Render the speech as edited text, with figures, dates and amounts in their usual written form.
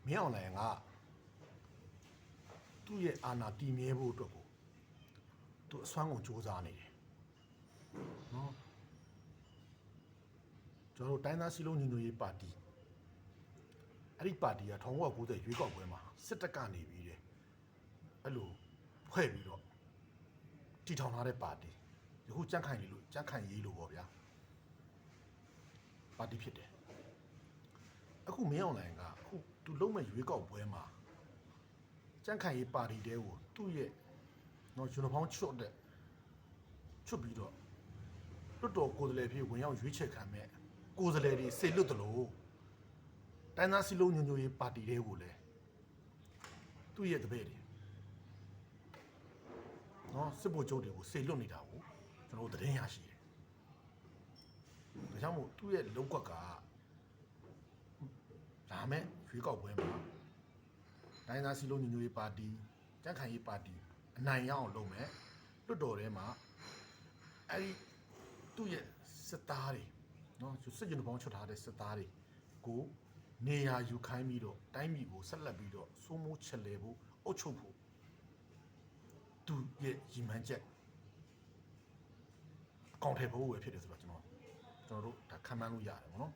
မင်းအောင်လှိုင်ကသူ့ရဲ့အာဏာတည်မြဲဖို့အတွက်ကိုသူအစွမ်းကုန်စ조사နေတယ်နော်ကျွန်တော်တို့တိုင်းသားစည်းလုံးညီညွတ်ရေးပါတီအဲ့ဒီပါတီက1990ရွေးကောက်ပွဲမှာစစ်တပ်ကနေပြီးတယ်အဲ့လိုဖွဲ့ပြီးတော့တည်ထောင်ထားတဲ့ပါတီယခုကြန့်ခိုင်ရေးလို့ပေါ့ဗျာပါတီဖြစ်တယ်အခုမင်းအောင်လှိုင်ကအခုသူလုံးမဲ့ရွေးကောက်ပွဲမှာကြန့်ခိုင်ရေးပါတီတဲကိုသူ့ရဲ့နော်ယူနီဖောင်းချွတ်ပြီးတော့လွတ်တော်ကိုယ်စားလှယ်ဖြစ်ဝင်ရောက်ရွေးချယ်ခံမဲ့ကိုယ်စားလှယ်တွေစိတ်လွတ်တယ်လို့တိုင်းသားစည်းလုံးညွညွရေးပါတီတဲကိုလည်းသူ့ရဲ့တပည့်တွေနော်စစ်ဗိုလ်ချုပ်တွေကိုစိတ်လွတ်နေတာကိုကျွန်တော်တို့သတင်းရရှိတယ်ဒါကြောင့်မို့သူ့ရဲ့လောက်ကွက်ကလာမဲ့ရွေးကောက်ပွဲမှာတိုင်းသားစည်းလုံးညီညွတ်ရေးပါတီကြန့်ခိုင်ရေးပါတီအနိုင်ရအောင်လုပ်မယ်လွတ်တော်ထဲမှာအဲ့ဒီသူ့ရဲ့စစ်သားတွေနော်စစ်ယူနီဖောင်းချွတ်ထားတဲ့စစ်သားတွေကိုနေရာယူခိုင်းပြီးတော့တိုင်းပြည်ကိုဆက်လက်ပြီးတော့စိုးမိုးချက်လဲဖို့အုပ်ချုပ်ဖို့သူရဲ့ရည်မှန်းချက်အကောင့်ထဲဖို့ပဲဖြစ်တယ်ဆိုတော့ကျွန်တော်တို့ဒါခံမှန်းလို့ရတယ်ပေါ့နော်